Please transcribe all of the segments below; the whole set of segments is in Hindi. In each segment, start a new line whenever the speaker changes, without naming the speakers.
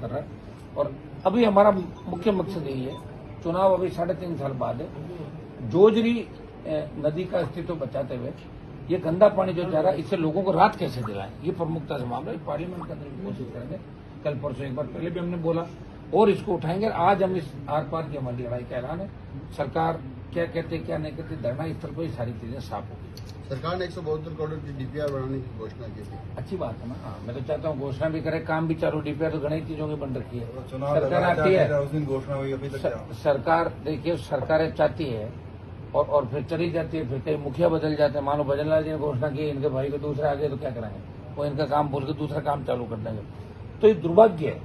कर रहा है। और अभी हमारा मुख्य मकसद यही है, चुनाव अभी 3.5 साल बाद है, जोजरी नदी का अस्तित्व बचाते हुए ये गंदा पानी जो जा रहा है इससे लोगों को राहत कैसे दिलाएं, ये प्रमुखता से मामला है। पार्लियामेंट के अंदर भी कोशिश करेंगे, कल परसों एक बार पहले भी हमने बोला और इसको उठाएंगे। आज हम इस आर पार की हमारी लड़ाई का ऐलान है। सरकार क्या कहते क्या नहीं कहते, धरना स्थल पर ही सारी चीजें साफ होगी।
सरकार ने 172 करोड़ की डीपीआर बनाने की घोषणा की थी।
अच्छी बात है ना। हाँ, मैं तो चाहता हूँ घोषणा भी करे, काम भी चालू। डीपीआर तो घनी चीजों की बन रखी है। सरकार आती है,
उस दिन घोषणा हुई, अभी तक
सरकार देखिए सरकारें चाहती है और फिर चली जाती है, फिर कई मुखिया बदल जाते हैं। मानो भजन लाल जी ने घोषणा की, इनके भाई को दूसरा आगे तो क्या कराएंगे, वो इनका काम भूल के दूसरा काम चालू कर देंगे। तो ये दुर्भाग्य है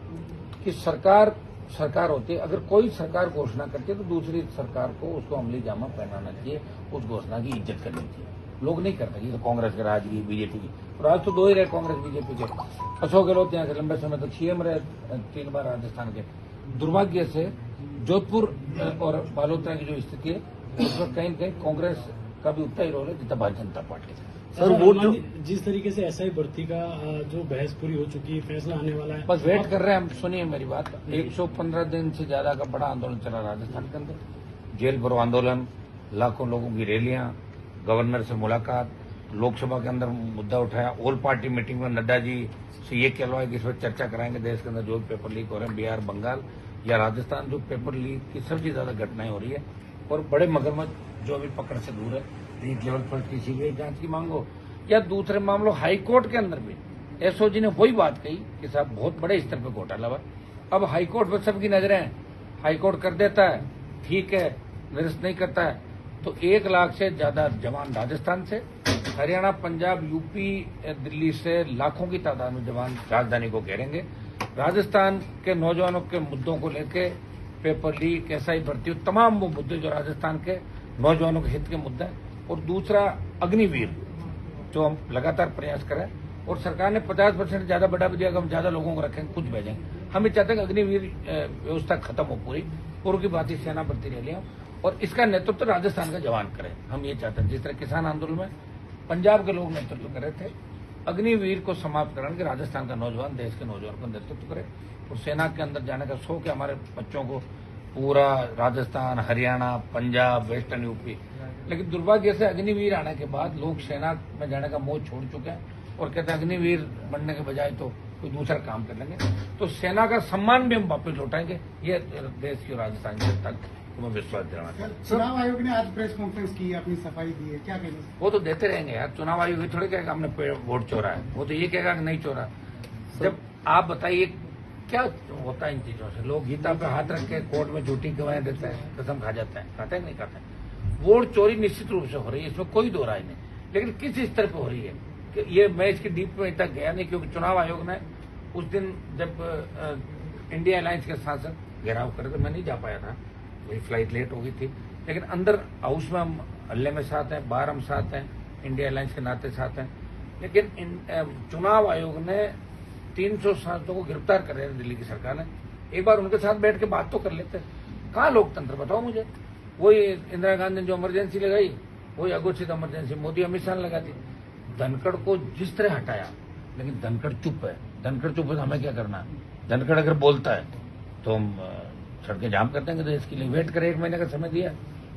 कि सरकार होती है, अगर कोई सरकार घोषणा करती है तो दूसरी सरकार को उसको अमली जामा पहनाना चाहिए, उस घोषणा की इज्जत करनी चाहिए। लोग नहीं करते। ये तो कांग्रेस के राज की, बीजेपी की, और आज तो दो ही रहे कांग्रेस बीजेपी के। अशोक गहलोत यहाँ से लंबे समय तक सीएम रहे, 3 बार राजस्थान के। दुर्भाग्य से जोधपुर और बालोतरा की जो स्थिति है उसमें कहीं न कहीं कांग्रेस का भी उतना ही रोल है जितना भारतीय जनता पार्टी का।
सर वोट जिस तरीके से एसआई भर्ती का जो बहस पूरी हो चुकी है, फैसला आने वाला है,
बस वेट कर रहे हैं हम। सुनिए मेरी बात, 115 दिन से ज्यादा का बड़ा आंदोलन चला राजस्थान के अंदर। जेल भरो आंदोलन, लाखों लोगों की रैलियां, गवर्नर से मुलाकात, लोकसभा के अंदर मुद्दा उठाया, ऑल पार्टी मीटिंग में नड्डा जी से ये कहलवाया कि इस पर चर्चा कराएंगे देश के अंदर जो पेपर लीक हो रहे हैं, बिहार, बंगाल या राजस्थान, जो पेपर लीक की सबसे ज्यादा घटनाएं हो रही है। और बड़े मगरमच्छ जो अभी पकड़ से दूर है, लीग लेवल पर की सीबीआई जांच की मांगो, या दूसरे मामलों हाईकोर्ट के अंदर भी एसओजी ने वही बात कही कि साहब बहुत बड़े स्तर पर घोटाला हुआ। अब हाईकोर्ट पर सबकी नजरें हैं, हाईकोर्ट कर देता है ठीक है, निरस्त नहीं करता है तो 1 लाख से ज्यादा जवान राजस्थान से, हरियाणा, पंजाब, यूपी, दिल्ली से लाखों की तादाद में जवान राजधानी को घेरेंगे। राजस्थान के नौजवानों के मुद्दों को लेकर, पेपर लीक, एसआई भर्ती, तमाम वो मुद्दे जो राजस्थान के नौजवानों के हित के मुद्दे हैं। और दूसरा अग्निवीर जो हम लगातार प्रयास करें, और सरकार ने 50% ज्यादा बढ़ा भी दिया कि हम ज्यादा लोगों को रखेंगे, कुछ भेजेंगे। हम ये चाहते हैं कि अग्निवीर व्यवस्था खत्म हो पूरी, पूर्व की बात ही सेना भर्ती रैलियां, और इसका नेतृत्व राजस्थान का जवान करे। हम ये चाहते हैं जिस तरह किसान आंदोलन में पंजाब के लोग नेतृत्व कर रहे थे, अग्निवीर को समाप्त कराने के राजस्थान का नौजवान देश के नौजवान को नेतृत्व करे। और सेना के अंदर जाने का शौक है हमारे बच्चों को, पूरा राजस्थान, हरियाणा, पंजाब, वेस्टर्न यूपी। लेकिन दुर्भाग्य से अग्निवीर आने के बाद लोग सेना में जाने का मोह छोड़ चुके हैं और कहते हैं अग्निवीर बनने के बजाय तो कोई दूसरा काम कर लेंगे। तो सेना का सम्मान भी हम वापस लौटाएंगे, ये देश की राजस्थान की जनता को मैं विश्वास दिलाना चाहता हूँ।
चुनाव आयोग ने आज प्रेस कॉन्फ्रेंस की, अपनी सफाई दी है, क्या कहेंगे?
वो तो देते रहेंगे यार, चुनाव आयोग ये थोड़ी कहेगा हमने वोट चोरा है, वो तो ये कहेगा कि नहीं चोरा। जब आप बताइए क्या होता है इन चीजों से, लोग गीता पे हाथ रख के कोर्ट में झूठी गवाहें देते हैं, कसम खा जाते हैं, खाते हैं नहीं खाते हैं। वोट चोरी निश्चित रूप से हो रही है, इसमें कोई दो राय नहीं, लेकिन किस स्तर पर हो रही है कि ये मैं इसकी डीप में तक गया नहीं, क्योंकि चुनाव आयोग ने उस दिन जब इंडिया अलायंस के सांसद घेराव करे तो मैं नहीं जा पाया था, वही फ्लाइट लेट हो गई थी। लेकिन अंदर हाउस में हम हल्ले में साथ हैं, बाहर हम साथ हैं, इंडिया अलायंस के नाते साथ हैं। लेकिन चुनाव आयोग ने 300 सांसदों को गिरफ्तार कर रहे हैं दिल्ली की सरकार ने। एक बार उनके साथ बैठ के बात तो कर लेते। कहाँ लोकतंत्र बताओ मुझे। वही इंदिरा गांधी ने जो इमरजेंसी लगाई, वही अघोषित इमरजेंसी मोदी अमित शाह ने लगा दी। धनखड़ को जिस तरह हटाया, लेकिन धनखड़ चुप है। धनखड़ चुप है तो हमें क्या करना है? धनखड़ अगर बोलता है तो हम सड़कें जाम कर देंगे देश के लिए। वेट करें, 1 महीने का समय दिया,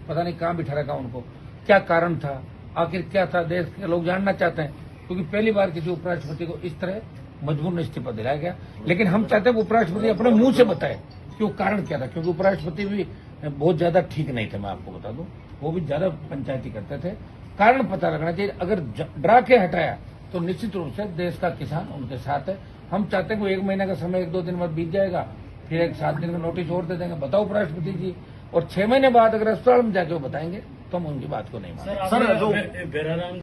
पता नहीं कहाँ बिठा रखा उनको, क्या कारण था, आखिर क्या था, देश के लोग जानना चाहते हैं। क्योंकि पहली बार किसी उपराष्ट्रपति को इस तरह मजबूर इस्तीफा दिलाया गया। लेकिन हम चाहते हैं उपराष्ट्रपति अपने मुंह से बताए कि वो कारण क्या था, क्योंकि उपराष्ट्रपति भी बहुत ज्यादा ठीक नहीं थे, मैं आपको बता दूं, वो भी ज्यादा पंचायती करते थे। कारण पता लगना चाहिए। अगर डरा के हटाया तो निश्चित रूप से देश का किसान उनके साथ है। हम चाहते हैं कि 1 महीने का समय 1-2 दिन बाद बीत जाएगा, फिर एक 7 दिन का नोटिस और दे देंगे, बताओ उपराष्ट्रपति जी, और 6 महीने बाद अगर अस्पताल में जाके वो बताएंगे तो हम उनकी बात को नहीं मानेंगे।
सर